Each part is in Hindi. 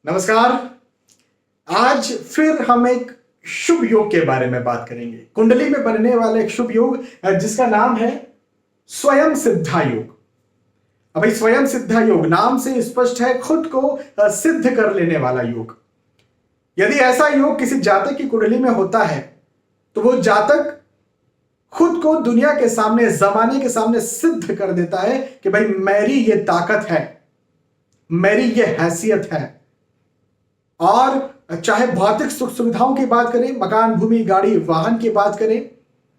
नमस्कार। आज फिर हम एक शुभ योग के बारे में बात करेंगे। कुंडली में बनने वाला एक शुभ योग जिसका नाम है स्वयं सिद्धा योग। अब भाई स्वयं सिद्धा योग नाम से स्पष्ट है, खुद को सिद्ध कर लेने वाला योग। यदि ऐसा योग किसी जातक की कुंडली में होता है तो वो जातक खुद को दुनिया के सामने, जमाने के सामने सिद्ध कर देता है कि भाई मेरी ये ताकत है, मेरी ये हैसियत है। और चाहे भौतिक सुख सुविधाओं की बात करें, मकान, भूमि, गाड़ी, वाहन की बात करें,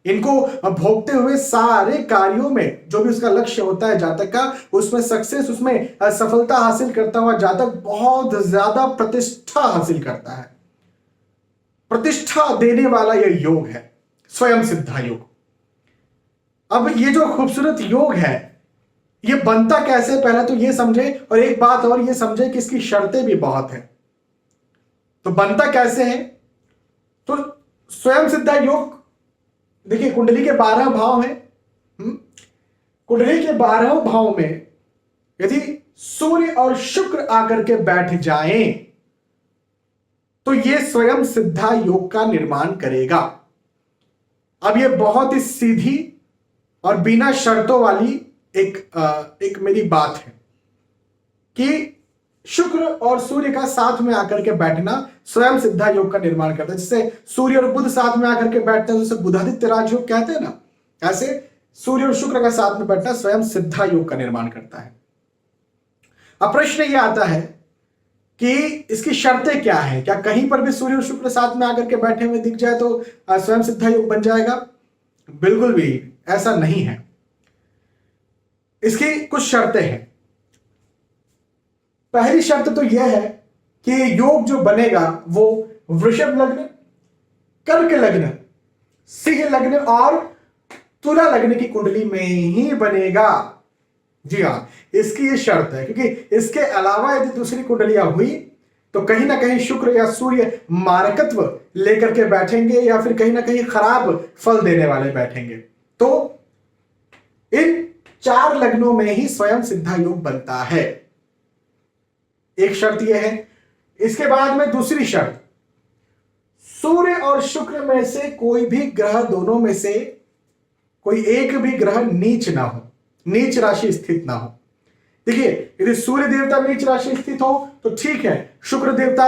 इनको भोगते हुए सारे कार्यों में जो भी उसका लक्ष्य होता है जातक का, उसमें सक्सेस, उसमें सफलता हासिल करता हुआ जातक बहुत ज्यादा प्रतिष्ठा हासिल करता है। प्रतिष्ठा देने वाला यह योग है स्वयं सिद्धा योग। अब ये जो खूबसूरत योग है, ये बनता कैसे, पहले तो ये समझे, और एक बात और ये समझे कि इसकी शर्तें भी बहुत हैं। तो बनता कैसे है? तो स्वयं सिद्धा योग, देखिए कुंडली के 12 भाव हैं। कुंडली के 12 भाव में यदि सूर्य और शुक्र आकर के बैठ जाएं तो यह स्वयं सिद्धा योग का निर्माण करेगा। अब यह बहुत ही सीधी और बिना शर्तों वाली एक मेरी बात है कि शुक्र और सूर्य का साथ में आकर के बैठना स्वयं सिद्धा योग का निर्माण करता है। जैसे सूर्य और बुध साथ में आकर के बैठते हैं, जैसे बुधादित्य राजयोग कहते हैं ना, ऐसे सूर्य और शुक्र का साथ में बैठना स्वयं सिद्धा योग का निर्माण करता है। अब प्रश्न यह आता है कि इसकी शर्तें क्या है? क्या कहीं पर भी सूर्य और शुक्र साथ में आकर के बैठे हुए दिख जाए तो स्वयं सिद्धा योग बन जाएगा? बिल्कुल भी ऐसा नहीं है। इसकी कुछ शर्तें हैं। पहली शर्त तो यह है कि योग जो बनेगा वो वृषभ लग्न, कर्क लग्न, सिंह लग्न और तुला लग्न की कुंडली में ही बनेगा। जी हां, इसकी ये शर्त है, क्योंकि इसके अलावा यदि दूसरी कुंडलियां हुई तो कहीं ना कहीं शुक्र या सूर्य मारकत्व लेकर के बैठेंगे या फिर कहीं ना कहीं खराब फल देने वाले बैठेंगे। तो इन 4 लग्नों में ही स्वयं सिद्धा योग बनता है। एक शर्त यह है। इसके बाद में दूसरी शर्त, सूर्य और शुक्र में से कोई भी ग्रह, दोनों में से कोई एक भी ग्रह नीच ना हो, नीच राशि स्थित ना हो। देखिए यदि सूर्य देवता नीच राशि स्थित हो तो ठीक है, शुक्र देवता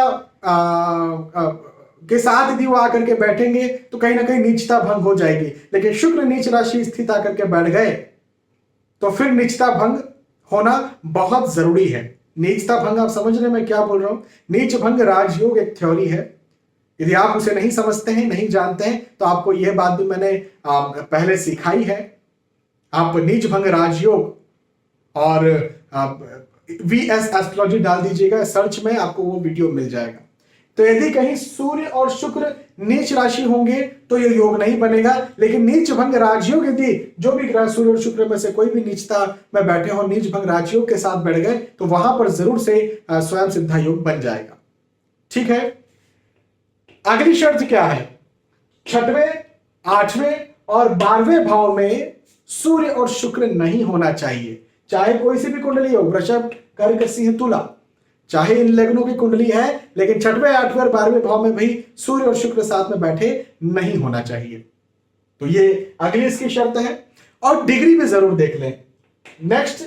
के साथ यदि वो आकर के बैठेंगे तो कहीं ना कहीं नीचता भंग हो जाएगी। लेकिन शुक्र नीच राशि स्थित आकर के बैठ गए तो फिर नीचता भंग होना बहुत जरूरी है। नीचता भंग, आप समझ रहे हैं मैं क्या बोल रहा हूं? नीच भंग राजयोग एक थ्योरी है। यदि आप उसे नहीं समझते हैं, नहीं जानते हैं, तो आपको यह बात भी मैंने पहले सिखाई है। आप नीच भंग राजयोग और VS एस्ट्रोलॉजी डाल दीजिएगा सर्च में, आपको वो वीडियो मिल जाएगा। तो यदि कहीं सूर्य और शुक्र नीच राशि होंगे तो यह योग नहीं बनेगा। लेकिन नीच भंग राजयोग, यदि जो भी ग्रह सूर्य और शुक्र में से कोई भी नीचता में बैठे हो, नीच भंग राजयोग के साथ बैठ गए तो वहां पर जरूर से स्वयं सिद्धा योग बन जाएगा। ठीक है। अगली शर्त क्या है? 6वें, 8वें और 12वें भाव में सूर्य और शुक्र नहीं होना चाहिए। चाहे कोई सी भी कुंडली हो, वृषभ, कर्क, सिंह, तुला, चाहे इन लग्नों की कुंडली है, लेकिन 6वें, 8वें और 12वें भाव में भी सूर्य और शुक्र साथ में बैठे नहीं होना चाहिए। तो ये अगली इसकी शर्त है। और डिग्री भी जरूर देख लें। नेक्स्ट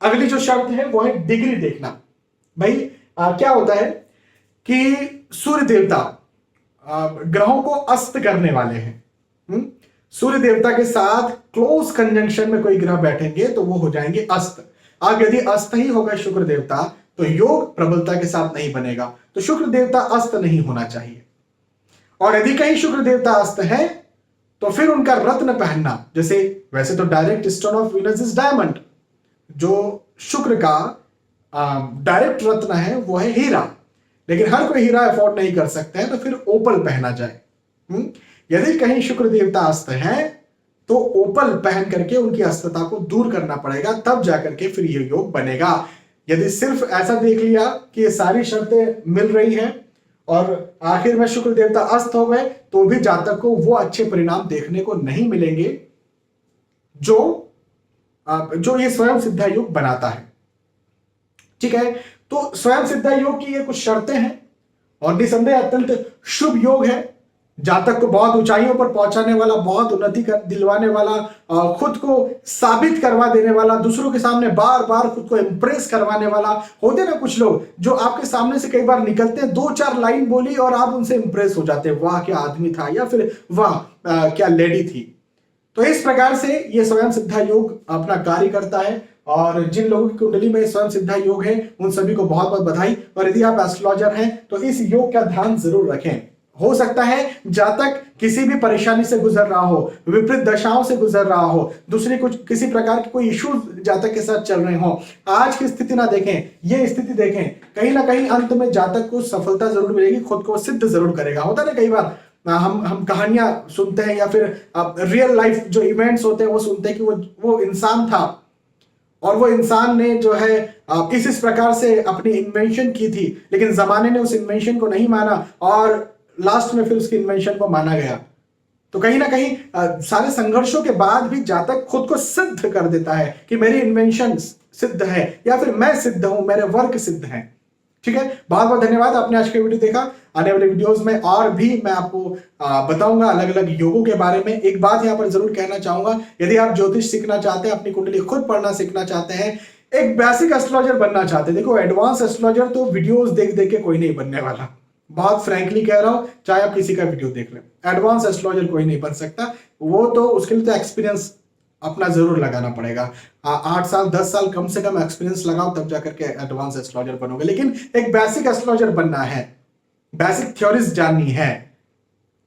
अगली जो शर्त है वो है डिग्री देखना। भाई क्या होता है कि सूर्य देवता ग्रहों को अस्त करने वाले हैं। सूर्य देवता के साथ क्लोज कंजंक्शन में कोई ग्रह बैठेंगे तो वो हो जाएंगे अस्त। अब यदि अस्त ही होगा शुक्र देवता तो योग प्रबलता के साथ नहीं बनेगा। तो शुक्र देवता अस्त नहीं होना चाहिए। और यदि कहीं शुक्र देवता अस्त है तो फिर उनका रत्न पहनना, जैसे वैसे तो direct stone of Venus is diamond, जो शुक्र का डायरेक्ट रत्न है वो है हीरा, लेकिन हर कोई हीरा अफोर्ड नहीं कर सकते हैं, तो फिर ओपल पहना जाए। यदि कहीं शुक्र देवता अस्त है तो ओपल पहन करके उनकी अस्तता को दूर करना पड़ेगा, तब जाकर के फिर ये योग बनेगा। यदि सिर्फ ऐसा देख लिया कि ये सारी शर्तें मिल रही हैं और आखिर में शुक्र देवता अस्त हो गए तो भी जातक को वो अच्छे परिणाम देखने को नहीं मिलेंगे जो ये स्वयं सिद्धा योग बनाता है। ठीक है। तो स्वयं सिद्धा योग की ये कुछ शर्तें हैं और निसंदेह अत्यंत शुभ योग है। जातक को बहुत ऊंचाइयों पर पहुंचाने वाला, बहुत उन्नति दिलवाने वाला, खुद को साबित करवा देने वाला, दूसरों के सामने बार बार खुद को इंप्रेस करवाने वाला। होते ना कुछ लोग जो आपके सामने से कई बार निकलते हैं, 2-4 लाइन बोली और आप उनसे इंप्रेस हो जाते हैं, वाह क्या आदमी था, या फिर वाह क्या लेडी थी। तो इस प्रकार से ये स्वयं सिद्धा योग अपना कार्य करता है और जिन लोगों की कुंडली में स्वयं सिद्धा योग है उन सभी को बहुत बहुत बधाई। और यदि आप एस्ट्रोलॉजर हैं तो इस योग का ध्यान जरूर रखें। हो सकता है जातक किसी भी परेशानी से गुजर रहा हो, विपरीत दशाओं से गुजर रहा हो, दूसरी कुछ किसी प्रकार के कोई इश्यू जातक के साथ चल रहे हो, आज की स्थिति ना देखें, ये स्थिति देखें, कहीं ना कहीं अंत में जातक को सफलता जरूर मिलेगी, खुद को सिद्ध जरूर करेगा। होता ना कई बार हम कहानियां सुनते हैं या फिर रियल लाइफ जो इवेंट्स होते हैं वो सुनते हैं कि वो इंसान था और वो इंसान ने जो है इस प्रकार से अपनी इन्वेंशन की थी, लेकिन जमाने ने उस इन्वेंशन को नहीं माना और लास्ट में फिर उसकी इन्वेंशन को माना गया। तो कहीं ना कहीं सारे संघर्षों के बाद भी जातक खुद को सिद्ध कर देता है कि मेरी इन्वेंशन सिद्ध है या फिर मैं सिद्ध हूं, मेरे वर्क सिद्ध हैं। ठीक है, बहुत बहुत धन्यवाद, आपने आज का वीडियो देखा। आने वाले वीडियोस में और भी मैं आपको बताऊंगा अलग अलग योगों के बारे में। एक बात यहां पर जरूर कहना चाहूंगा, यदि आप ज्योतिष सीखना चाहते हैं, अपनी कुंडली खुद पढ़ना सीखना चाहते हैं, एक बेसिक एस्ट्रोलॉजर बनना चाहते हैं, देखो एडवांस एस्ट्रोलॉजर तो वीडियोस देख देख के कोई नहीं बनने वाला, बहुत फ्रैंकली कह रहा हूं, चाहे आप किसी का वीडियो देख लें, एडवांस एस्ट्रोलॉजर कोई नहीं बन सकता। वो तो उसके लिए तो एक्सपीरियंस अपना जरूर लगाना पड़ेगा, 8 साल 10 साल कम से कम एक्सपीरियंस लगाओ तब जाकर के एडवांस एस्ट्रोलॉजर बनोगे। लेकिन एक बेसिक एस्ट्रोलॉजर बनना है, बेसिक थ्योरीज जाननी है,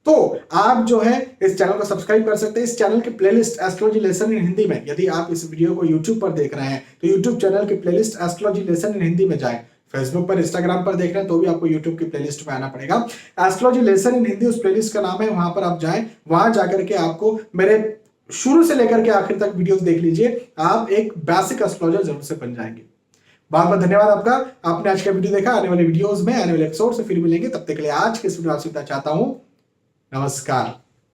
तो आप जो है इस चैनल को सब्सक्राइब कर सकते हैं। इस चैनल की playlist astrology lesson in Hindi में, यदि आप इस वीडियो को यूट्यूब पर देख रहे हैं तो यूट्यूब चैनल की playlist astrology lesson in Hindi में जाए। फेसबुक पर, इंस्टाग्राम पर देख रहे हैं तो भी आपको यूट्यूब की प्लेलिस्ट में आना पड़ेगा। एस्ट्रोलॉजी लेसन इन हिंदी उस प्लेलिस्ट का नाम है, वहां पर आप जाएं, वहां जाकर के आपको मेरे शुरू से लेकर के आखिर तक वीडियोस देख लीजिए, आप एक बेसिक एस्ट्रोलॉजर जरूर से बन जाएंगे। बहुत बहुत धन्यवाद आपका, आपने आज का वीडियो देखा। आने वाले वीडियोस में, आने वाले एपिसोड से फिर मिलेंगे, तब तक के लिए आज के इस वीडियो आपसे चाहता हूं नमस्कार।